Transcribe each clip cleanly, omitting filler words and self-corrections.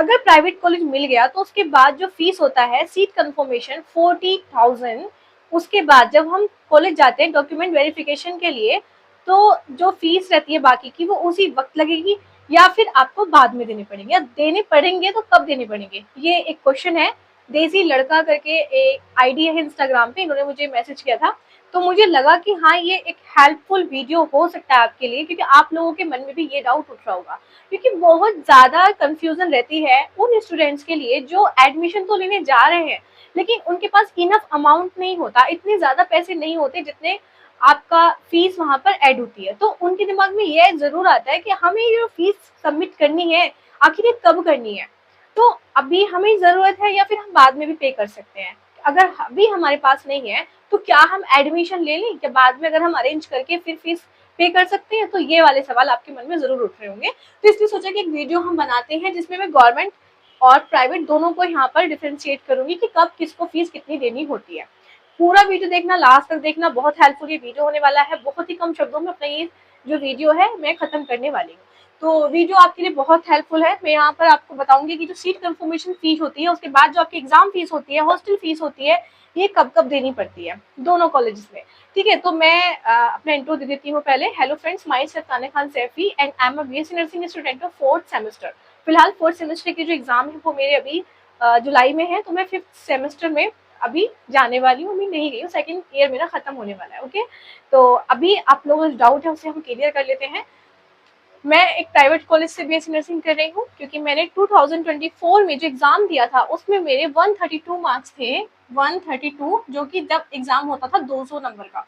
अगर private college मिल गया तो उसके बाद जो फीस होता है सीट कंफर्मेशन 40,000, उसके बाद जब हम कॉलेज जाते हैं डॉक्यूमेंट वेरिफिकेशन के लिए, तो जो फीस रहती है बाकी की वो उसी वक्त लगेगी या फिर आपको बाद में देने पड़ेंगे, या देने पड़ेंगे तो कब देने पड़ेंगे, ये एक क्वेश्चन है। देसी लड़का करके एक आईडी है इंस्टाग्राम पे, इन्होंने मुझे मैसेज किया था, तो मुझे लगा कि हाँ ये एक हेल्पफुल वीडियो हो सकता है आपके लिए, क्योंकि आप लोगों के मन में भी ये डाउट उठ रहा होगा, क्योंकि बहुत ज्यादा कंफ्यूजन रहती है उन स्टूडेंट्स के लिए जो एडमिशन तो लेने जा रहे हैं लेकिन उनके पास इनफ अमाउंट नहीं होता, इतने ज्यादा पैसे नहीं होते जितने आपका फीस वहां पर ऐड होती है। तो उनके दिमाग में ये जरूर आता है कि हमें जो फीस सबमिट करनी है आखिर ये कब करनी है, तो अभी हमें जरूरत है या फिर हम बाद में भी पे कर सकते हैं। अगर अभी हमारे पास नहीं है तो क्या हम एडमिशन ले लें, क्या बाद में अगर हम अरेंज करके फिर फीस पे कर सकते हैं, तो ये वाले सवाल आपके मन में जरूर उठ रहे होंगे। तो इसलिए सोचा कि एक वीडियो हम बनाते हैं जिसमें मैं गवर्नमेंट और प्राइवेट दोनों को यहाँ पर डिफरेंशिएट करूंगी कि कब किसको फीस कितनी देनी होती है। पूरा वीडियो देखना, लास्ट तक देखना, बहुत हेल्पफुल ये वीडियो होने वाला है। बहुत ही कम शब्दों में अपना ये जो वीडियो है मैं खत्म करने वाली हूँ, तो वीडियो आपके लिए बहुत हेल्पफुल है। मैं यहाँ पर आपको बताऊंगी कि जो सीट कंफर्मेशन फीस होती है, उसके बाद जो आपकी एग्जाम फीस होती है, हॉस्टल फीस होती है, ये कब कब देनी पड़ती है दोनों कॉलेजेस में। ठीक है, तो मैं अपना इंट्रो दे देती हूँ पहले। Hello friends, myself Tania Khan Saifi and I am a BSc nursing student of 4th semester. फिलहाल 4th सेमेस्टर के जो एग्जाम है वो मेरे अभी जुलाई में है, तो मैं 5th सेमेस्टर में अभी जाने वाली हूँ, अभी नहीं गई हूँ, 2nd ईयर मेरा खत्म होने वाला है। ओके, तो अभी आप लोगों को डाउट है उसे हम क्लियर कर लेते हैं। मैं एक प्राइवेट कॉलेज से बीएससी नर्सिंग कर रही हूँ, क्योंकि मैंने 2024 में जो एग्जाम दिया था उसमें मेरे 132 मार्क्स थे, 132, जो कि जब एग्जाम होता था 200 नंबर का।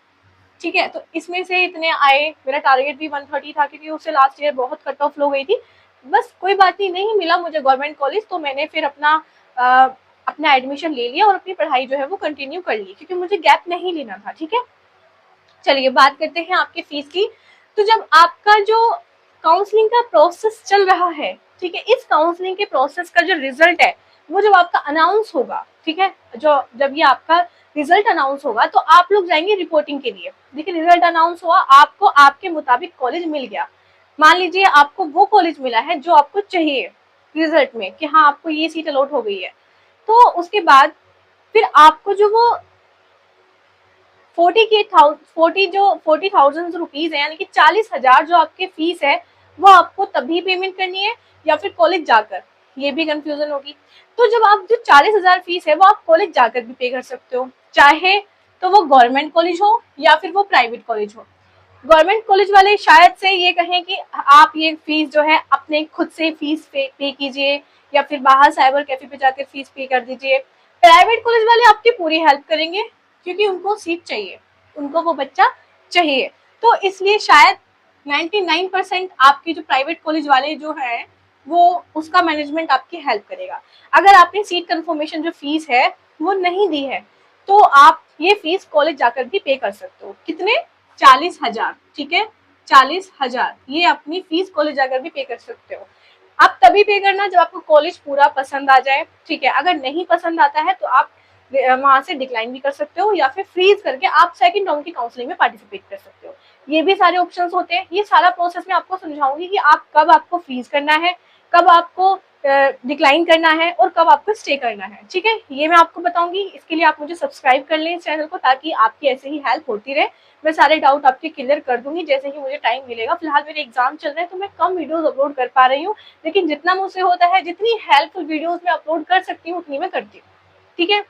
ठीक है, तो इसमें से इतने आए, मेरा टारगेट भी 130 था, क्योंकि उससे लास्ट ईयर बहुत कट ऑफ लो गई थी। बस कोई बात नहीं मिला मुझे गवर्नमेंट कॉलेज, तो मैंने फिर अपना एडमिशन ले लिया और अपनी पढ़ाई जो है वो कंटिन्यू कर ली, क्योंकि मुझे गैप नहीं लेना था। ठीक है, चलिए बात करते हैं आपके फीस की। तो जब आपका जो काउंसलिंग का प्रोसेस चल रहा है, ठीक है, इस काउंसलिंग के प्रोसेस का जो रिजल्ट है वो जब आपका अनाउंस होगा, ठीक है, जब ये आपका रिजल्ट अनाउंस होगा तो आप लोग जाएंगे रिपोर्टिंग के लिए। देखिए, रिजल्ट अनाउंस हुआ, आपको आपके मुताबिक कॉलेज मिल गया। मान लीजिए आपको वो कॉलेज मिला है जो आपको चाहिए रिजल्ट में, कि हाँ आपको ये सीट अलॉट हो गई है, तो उसके बाद फिर आपको जो वो 40,000 रुपीज है, यानी कि 40,000 जो आपकी फीस है, वो आपको तभी पेमेंट करनी है या फिर कॉलेज जाकर, ये भी कंफ्यूजन होगी। तो जब आप जो 40,000 फीस है वो आप कॉलेज जाकर भी पे कर सकते हो, चाहे तो वो गवर्नमेंट कॉलेज हो या फिर वो प्राइवेट कॉलेज हो। गवर्नमेंट कॉलेज वाले शायद से ये कहें कि आप ये फीस जो है अपने खुद से फीस पे कीजिए, या फिर बाहर साइबर कैफे पे जाकर फीस पे कर दीजिए। प्राइवेट कॉलेज वाले आपकी पूरी हेल्प करेंगे, क्योंकि उनको सीट चाहिए, उनको वो बच्चा चाहिए। तो इसलिए शायद 99% आपकी जो प्राइवेट कॉलेज वाले जो है वो उसका मैनेजमेंट आपकी हेल्प करेगा। अगर आपने सीट कंफर्मेशन जो फीस है वो नहीं दी है, तो आप ये फीस कॉलेज जाकर भी पे कर सकते हो। कितने? 40,000। ठीक है, 40,000 ये अपनी फीस कॉलेज जाकर भी पे कर सकते हो। आप तभी पे करना जब आपको कॉलेज पूरा पसंद आ जाए। ठीक है, अगर नहीं पसंद आता है तो आप वहां से डिक्लाइन भी कर सकते हो, या फिर फ्रीज करके आप सेकंड राउंड की काउंसलिंग में पार्टिसिपेट कर सकते हो। ये भी सारे ऑप्शंस होते हैं। ये सारा प्रोसेस मैं आपको समझाऊंगी कि आप कब आपको फ्रीज करना है, कब आपको डिक्लाइन करना है और कब आपको स्टे करना है। ठीक है, ये मैं आपको बताऊंगी। इसके लिए आप मुझे सब्सक्राइब कर लें इस चैनल को, ताकि आपकी ऐसे ही हेल्प होती रहे। मैं सारे डाउट आपके क्लियर कर दूंगी जैसे ही मुझे टाइम मिलेगा। फिलहाल मेरे एग्जाम चल रहे हैं तो मैं कम वीडियोस अपलोड कर पा रही हूँ, लेकिन जितना मुझसे होता है, जितनी हेल्पफुल वीडियोस मैं अपलोड कर सकती हूँ उतनी मैं करती हूँ। ठीक है,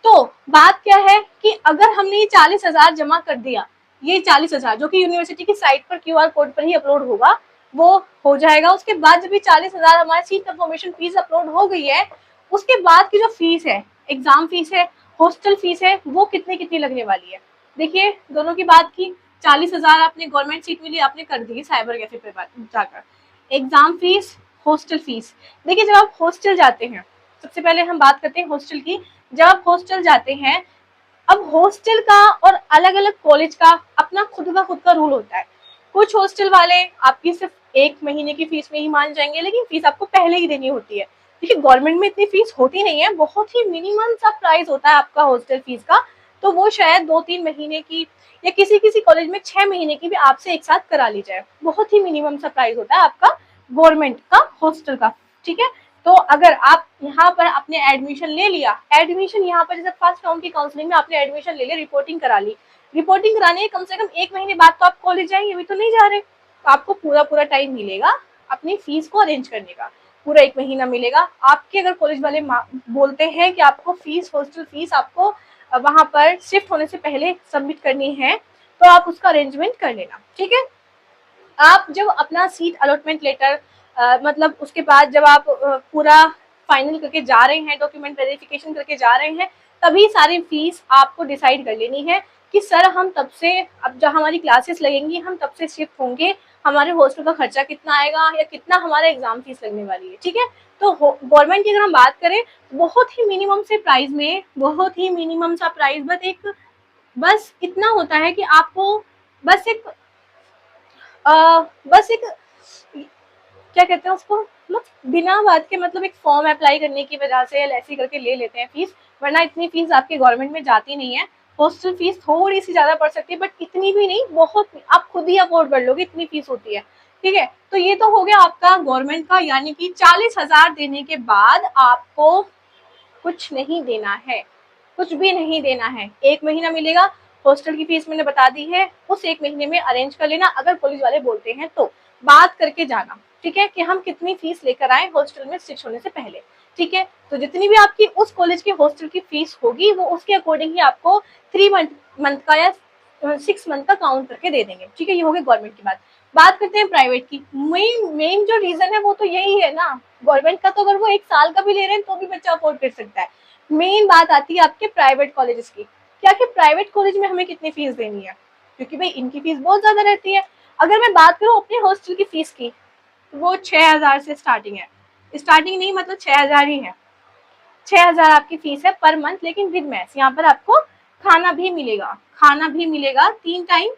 तो बात क्या है कि अगर हमने ये 40,000 जमा कर दिया, ये 40,000 जो कि यूनिवर्सिटी की साइट पर क्यूआर कोड पर ही अपलोड होगा, वो हो जाएगा। उसके बाद जब ये 40,000 हमारी सीट कंफर्मेशन फीस अपलोड हो गई है, उसके बाद की जो फीस है, एग्जाम फीस है, हॉस्टल फीस है, वो कितनी लगने वाली है। देखिए, दोनों की बात की, 40,000 आपने गवर्नमेंट सीट मिली, आपने कर दी साइबर कैफे पे जाकर। Exam fees, hostel fees. देखिए, जब आप हॉस्टल जाते हैं, सबसे पहले हम बात करते हैं हॉस्टल की। जब आप हॉस्टल जाते हैं, अब हॉस्टल का और अलग अलग कॉलेज का अपना खुद का रूल होता है। कुछ हॉस्टल वाले आपकी सिर्फ 1 महीने की फीस में ही मान जाएंगे, लेकिन फीस आपको पहले ही देनी होती है। देखिए, गवर्नमेंट में इतनी फीस होती नहीं है, बहुत ही मिनिमम सा प्राइस होता है आपका हॉस्टल फीस का, तो वो शायद 2-3 महीने की, या किसी कॉलेज में 6 महीने की भी आपसे एक साथ करा ली जाए। बहुत ही मिनिमम सा प्राइस होता है आपका गवर्नमेंट का हॉस्टल का। ठीक है। तो अगर आप यहाँ पर आपने एडमिशन ले लिया, एडमिशन यहाँ पर जैसे फर्स्ट राउंड की काउंसलिंग में आपने एडमिशन ले लिया, रिपोर्टिंग करा ली, रिपोर्टिंग कराने के कम से कम 1 महीने बाद तो आप कॉलेज जाएंगे, अभी तो नहीं जा रहे, तो आपको पूरा टाइम मिलेगा अपनी फीस को अरेंज करने का, पूरा 1 महीना मिलेगा। आपके अगर कॉलेज वाले बोलते हैं कि आपको फीस, हॉस्टल फीस आपको वहां पर शिफ्ट होने से पहले सबमिट करनी है, तो आप उसका अरेंजमेंट कर लेना, ठीक है। आप जब अपना सीट अलॉटमेंट लेटर मतलब उसके बाद जब आप पूरा फाइनल करके जा रहे हैं, डॉक्यूमेंट वेरिफिकेशन करके जा रहे हैं, तभी सारी फीस आपको डिसाइड कर लेनी है कि सर हम तब से, अब जब हमारी क्लासेस लगेंगी हम तब से शिफ्ट होंगे, हमारे हॉस्टल का खर्चा कितना आएगा या कितना हमारा एग्जाम फीस लगने वाली है, ठीक है। तो गवर्नमेंट की अगर हम बात करें, बहुत ही मिनिमम से प्राइस में, बहुत ही मिनिमम सा प्राइस, बस इतना होता है कि आपको बस एक क्या कहते हैं उसको, मतलब बिना बात के, मतलब एक फॉर्म अप्लाई करने की वजह से ऐसी करके ले लेते हैं फीस, वरना इतनी फीस आपके गवर्नमेंट में जाती नहीं है। हॉस्टल फीस थोड़ी सी ज्यादा पड़ सकती है, बट इतनी भी नहीं, बहुत आप खुद ही अफोर्ड कर लोगे, इतनी फीस होती है, ठीक है। तो ये तो हो गया आपका गवर्नमेंट का, यानी कि 40,000 देने के बाद आपको कुछ नहीं देना है, कुछ भी नहीं देना है। 1 महीना मिलेगा, हॉस्टल की फीस मैंने बता दी है, उस 1 महीने में अरेंज कर लेना। अगर कॉलेज वाले बोलते हैं तो बात करके जाना, ठीक है, कि हम कितनी फीस लेकर आए हॉस्टल में स्विच होने से पहले, ठीक है। तो जितनी भी आपकी उस कॉलेज के हॉस्टल की फीस होगी, वो उसके अकॉर्डिंग ही आपको 3 मंथ का या 6 मंथ का काउंट करके दे देंगे, ठीक है। ये हो गई गवर्नमेंट की बात। बात करते हैं प्राइवेट की। मेन जो रीजन है वो तो यही है ना, गवर्नमेंट का तो अगर वो 1 साल का भी ले रहे हैं तो भी बच्चा अफोर्ड कर सकता है। मेन बात आती है आपके प्राइवेट कॉलेजेस की, क्या कि प्राइवेट कॉलेज में हमें कितनी फीस देनी है, क्योंकि भाई इनकी फीस बहुत ज्यादा रहती है। अगर मैं बात करूँ अपने हॉस्टल की फीस की, वो 6,000 से स्टार्टिंग है, स्टार्टिंग नहीं मतलब 6,000 ही है, 6,000 आपकी फीस है पर मंथ, लेकिन विद मैस। यहाँ पर आपको खाना भी मिलेगा, खाना भी मिलेगा 3 टाइम,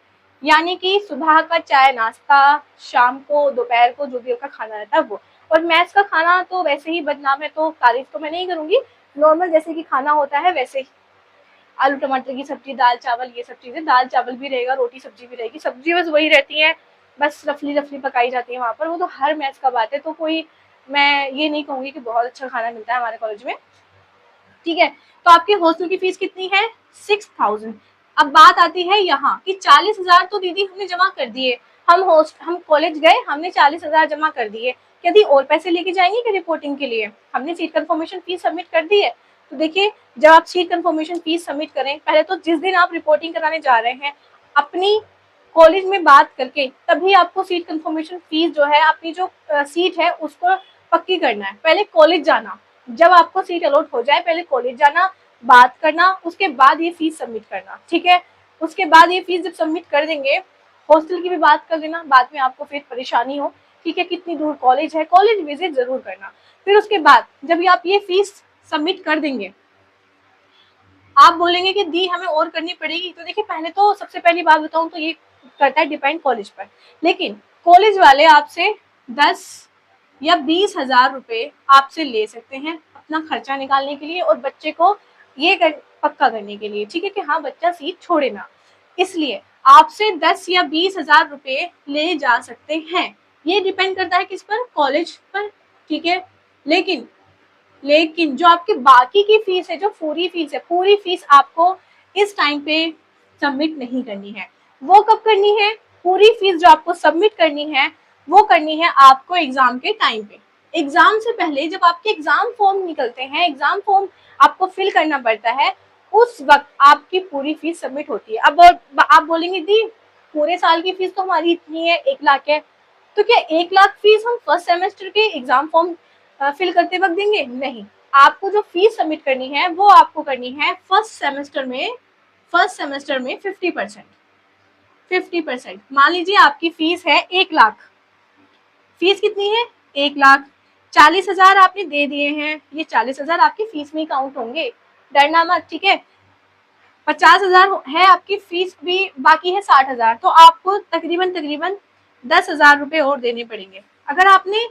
यानी कि सुबह का चाय नाश्ता, शाम को, दोपहर को जो भी आपका खाना रहता है वो। और मैस का खाना तो वैसे ही बदनाम है, तो तारीफ तो मैं नहीं करूंगी, नॉर्मल जैसे कि खाना होता है वैसे ही, आलू टमाटर की सब्जी, दाल चावल, ये सब चीजें, दाल चावल भी रहेगा, रोटी सब्जी भी रहेगी, सब्जी बस वही रहती है, बस रफली पकाई जाती है वहाँ पर, वो तो हर मैच का बात है। तो कोई, मैं ये नहीं कहूंगी कि बहुत अच्छा खाना मिलता है हमारे कॉलेज में, ठीक है। तो आपके हॉस्टल की फीस कितनी है, 6,000। अब बात आती है यहाँ कि 40,000 तो दीदी हमने जमा कर दिए, हम कॉलेज गए, हमने 40,000 जमा कर दिए, यदि और पैसे लेके जाएंगे कि रिपोर्टिंग के लिए, हमने सीट कंफर्मेशन फीस सबमिट कर दी है। तो देखिए, जब आप सीट कंफर्मेशन फीस सबमिट करें, पहले तो जिस दिन आप रिपोर्टिंग कराने जा रहे हैं, अपनी कॉलेज में बात करके तभी आपको सीट कंफर्मेशन फीस जो है, अपनी जो सीट है उसको पक्की करना है। पहले कॉलेज जाना, जब आपको सीट अलॉट हो जाए पहले कॉलेज जाना, बात करना, उसके बाद ये फीस सबमिट करना, ठीक है। उसके बाद ये फीस जब सबमिट कर देंगे, हॉस्टल की भी बात कर देना, बाद में आपको फिर परेशानी हो, ठीक है, कितनी दूर कॉलेज है, कॉलेज विजिट जरूर करना। फिर उसके बाद जब आप ये फीस सबमिट कर देंगे, आप बोलेंगे कि दी हमें और करनी पड़ेगी, तो देखिए पहले तो सबसे पहली बात बताऊं तो ये करता है डिपेंड कॉलेज पर, लेकिन कॉलेज वाले आपसे 10 या 20,000 रुपए आपसे ले सकते हैं अपना खर्चा निकालने के लिए, और बच्चे को ये पक्का करने के लिए, ठीक है, कि हाँ बच्चा सीट छोड़े ना, इसलिए आपसे 10 या 20,000 रुपए ले जा सकते हैं। ये डिपेंड करता है किस पर, कॉलेज पर, ठीक है। लेकिन जो आपकी बाकी की फीस है, जो पूरी फीस है, पूरी फीस आपको इस टाइम पे सबमिट नहीं करनी है। वो कब करनी है, पूरी फीस जो आपको सबमिट करनी है वो करनी है आपको एग्जाम के टाइम पे। एग्जाम से पहले जब आपके एग्जाम फॉर्म निकलते हैं, एग्जाम फॉर्म आपको फिल करना पड़ता है, उस वक्त आपकी पूरी फीस सबमिट होती है। अब आप बोलेंगे दी पूरे साल की फीस तो हमारी इतनी है, 1 लाख है, तो क्या 1 लाख फीस हम फर्स्ट सेमेस्टर के एग्जाम फॉर्म फिल करते वक्त देंगे? नहीं, आपको जो फीस सबमिट करनी है वो आपको करनी है फर्स्ट सेमेस्टर में 50%। मान लीजिए आपकी फीस है 1 लाख, फीस कितनी है 1 लाख, 40,000 आपने दे दिए हैं, ये 40,000 आपकी फीस में ही काउंट होंगे, डरना मत, ठीक है। 50,000 है आपकी फीस, भी बाकी है 60,000, तो आपको तकरीबन 10,000 रुपए और देने पड़ेंगे। अगर आपने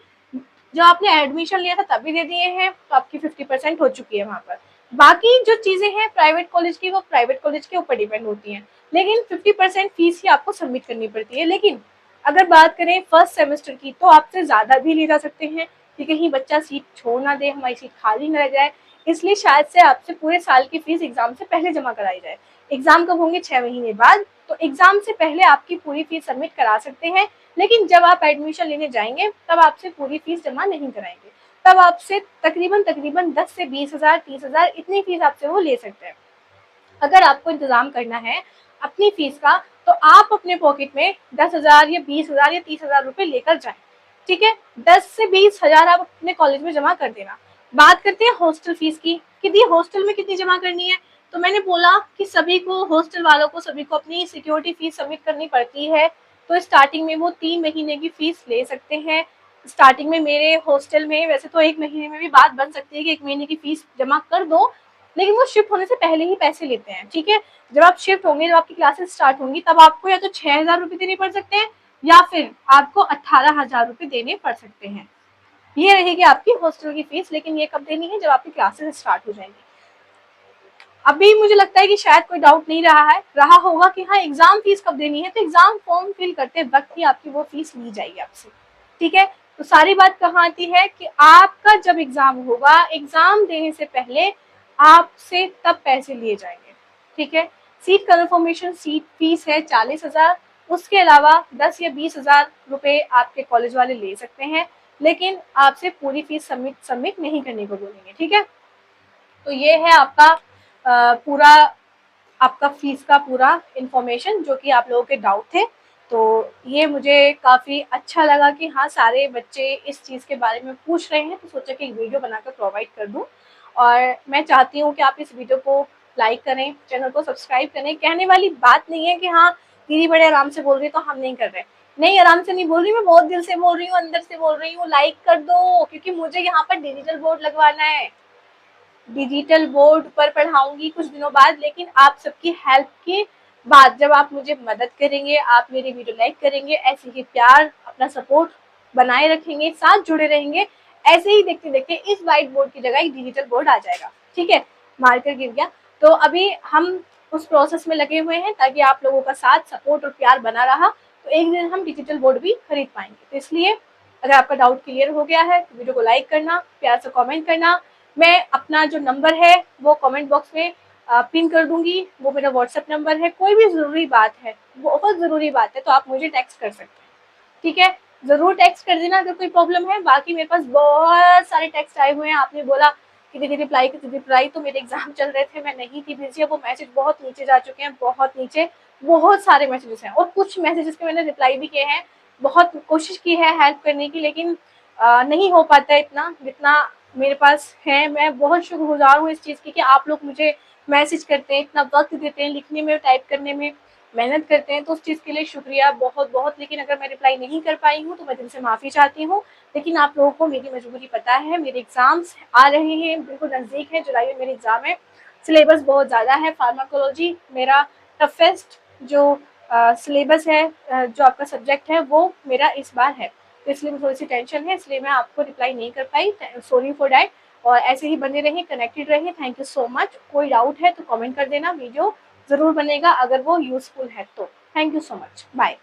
जो आपने एडमिशन लिया था तभी दे दिए हैं तो आपकी 50% हो चुकी है वहां पर। बाकी जो चीजें हैं प्राइवेट कॉलेज की, वो प्राइवेट कॉलेज के ऊपर डिपेंड होती हैं, लेकिन 50% फीस ही आपको सबमिट करनी पड़ती है। लेकिन अगर बात करें फर्स्ट सेमेस्टर की, तो आपसे ज्यादा भी ले जा सकते हैं, कि कहीं बच्चा सीट छोड़ ना दे, हमारी सीट खाली न रह जाए, इसलिए शायद से आपसे पूरे साल की फीस एग्जाम से पहले जमा कराई जाए। एग्जाम कब होंगे? 6 महीने बाद। तो एग्जाम से पहले आपकी पूरी फीस सबमिट करा सकते हैं, लेकिन जब आप एडमिशन लेने जाएंगे तब आपसे पूरी फीस जमा नहीं कराएंगे। तब आपसे तकरीबन 10 से 20,000, 30,000 इतनी फीस आपसे वो ले सकते हैं। अगर आपको इंतजाम करना है अपनी फीस का, तो आप अपने पॉकेट में 10,000 या 20,000 या 30,000 रुपए लेकर जाएं। ठीक है, 10 से 20,000 आप अपने कॉलेज में जमा कर देना। बात करते हैं हॉस्टल फीस की, कितनी हॉस्टल में कितनी जमा करनी है। तो मैंने बोला कि सभी को, हॉस्टल वालों को सभी को अपनी सिक्योरिटी फीस सबमिट करनी पड़ती है। तो स्टार्टिंग में वो 3 महीने की फीस ले सकते हैं। स्टार्टिंग में मेरे हॉस्टल में वैसे तो 1 महीने में भी बात बन सकती है कि 1 महीने की फीस जमा कर दो, लेकिन वो शिफ्ट होने से पहले ही पैसे लेते हैं। ठीक है, जब आप शिफ्ट होंगे, जब आपकी क्लासेस स्टार्ट होंगी, तब आपको या तो 6,000 रुपये देने पड़ सकते हैं या फिर आपको 18,000 रुपये देने पड़ सकते हैं। ये रहेगी आपकी हॉस्टल की फीस, लेकिन ये कब देनी है? जब आपकी क्लासेस स्टार्ट हो जाएंगी। अभी मुझे लगता है कि शायद कोई डाउट नहीं रहा होगा कि हाँ एग्जाम फीस कब देनी है। तो एग्जाम फॉर्म फिल करते वक्त ही आपकी वो फीस ली जाएगी आपसे। ठीक है, तो सारी बात कहाँ आती है कि आपका जब एग्जाम होगा, एग्जाम देने से पहले आपसे तब पैसे लिए जाएंगे। ठीक है, सीट कन्फर्मेशन सीट फीस है 40,000। उसके अलावा 10 या 20,000 रुपए आपके कॉलेज वाले ले सकते हैं, लेकिन आपसे पूरी फीस सबमिट नहीं करने को बोलेंगे। ठीक है, तो ये है आपका पूरा आपका फीस का पूरा इंफॉर्मेशन जो कि आप लोगों के डाउट थे। तो ये मुझे काफ़ी अच्छा लगा कि हाँ सारे बच्चे इस चीज़ के बारे में पूछ रहे हैं, तो सोचा कि एक वीडियो बनाकर प्रोवाइड कर दूं। और मैं चाहती हूँ कि आप इस वीडियो को लाइक करें, चैनल को सब्सक्राइब करें। कहने वाली बात नहीं है कि हाँ दीदी बड़े आराम से बोल रही है तो हम नहीं कर रहे। नहीं, आराम से नहीं बोल रही, मैं बहुत दिल से बोल रही हूँ, अंदर से बोल रही हूँ। लाइक कर दो, क्योंकि मुझे यहाँ पर डिजिटल बोर्ड लगवाना है। डिजिटल बोर्ड पर पढ़ाऊंगी कुछ दिनों बाद, लेकिन आप सबकी हेल्प के बाद, जब आप मुझे मदद करेंगे, आप मेरी वीडियो लाइक करेंगे, ऐसे ही प्यार अपना सपोर्ट बनाए रखेंगे, साथ जुड़े रहेंगे, ऐसे ही देखते देखते इस व्हाइट बोर्ड की जगह एक डिजिटल बोर्ड आ जाएगा। ठीक है, मार्कर गिर गया। तो अभी हम उस प्रोसेस में लगे हुए हैं ताकि आप लोगों का साथ सपोर्ट और प्यार बना रहा तो एक दिन हम डिजिटल बोर्ड भी खरीद पाएंगे। तो इसलिए अगर आपका डाउट क्लियर हो गया है तो वीडियो को लाइक करना, प्यार से कमेंट करना। मैं अपना जो नंबर है वो कमेंट बॉक्स में पिन कर दूंगी, वो मेरा व्हाट्सएप नंबर है। कोई भी ज़रूरी बात है, बहुत ज़रूरी बात है, तो आप मुझे टेक्स्ट कर सकते हैं। ठीक है, ज़रूर टेक्स्ट कर देना अगर कोई प्रॉब्लम है। बाकी मेरे पास बहुत सारे टेक्स्ट आए हुए हैं। आपने बोला कि दीदी रिप्लाई की, दीदी रिप्लाई, तो मेरे एग्जाम चल रहे थे, मैं नहीं थी बिजी। वो मैसेज बहुत नीचे जा चुके हैं, बहुत नीचे, बहुत सारे मैसेजेस हैं, और कुछ मैसेजेस के मैंने रिप्लाई भी किए हैं। बहुत कोशिश की है हेल्प करने की, लेकिन नहीं हो पाता है इतना जितना मेरे पास है। मैं बहुत शुक्रगुजार हूँ इस चीज़ की कि आप लोग मुझे मैसेज करते हैं, इतना वक्त देते हैं, लिखने में, टाइप करने में मेहनत करते हैं, तो उस चीज़ के लिए शुक्रिया बहुत बहुत। लेकिन अगर मैं रिप्लाई नहीं कर पाई हूँ तो मैं दिल से माफ़ी चाहती हूँ। लेकिन आप लोगों को मेरी मजबूरी पता है, मेरे एग्ज़ाम्स आ रहे हैं, बिल्कुल नज़दीक है, जुलाई में मेरे एग्ज़ाम है। सिलेबस बहुत ज़्यादा है, फार्माकोलॉजी मेरा टफेस्ट जो सिलेबस है, जो आपका सब्जेक्ट है, वो मेरा इस बार है। तो इसलिए मुझे थोड़ी सी टेंशन है, इसलिए मैं आपको रिप्लाई नहीं कर पाई, सॉरी फॉर डैट। और ऐसे ही बने रहें, कनेक्टेड रहें। Thank you so much. कोई डाउट है तो कमेंट कर देना, वीडियो ज़रूर बनेगा अगर वो यूज़फुल है तो। Thank you so much, bye.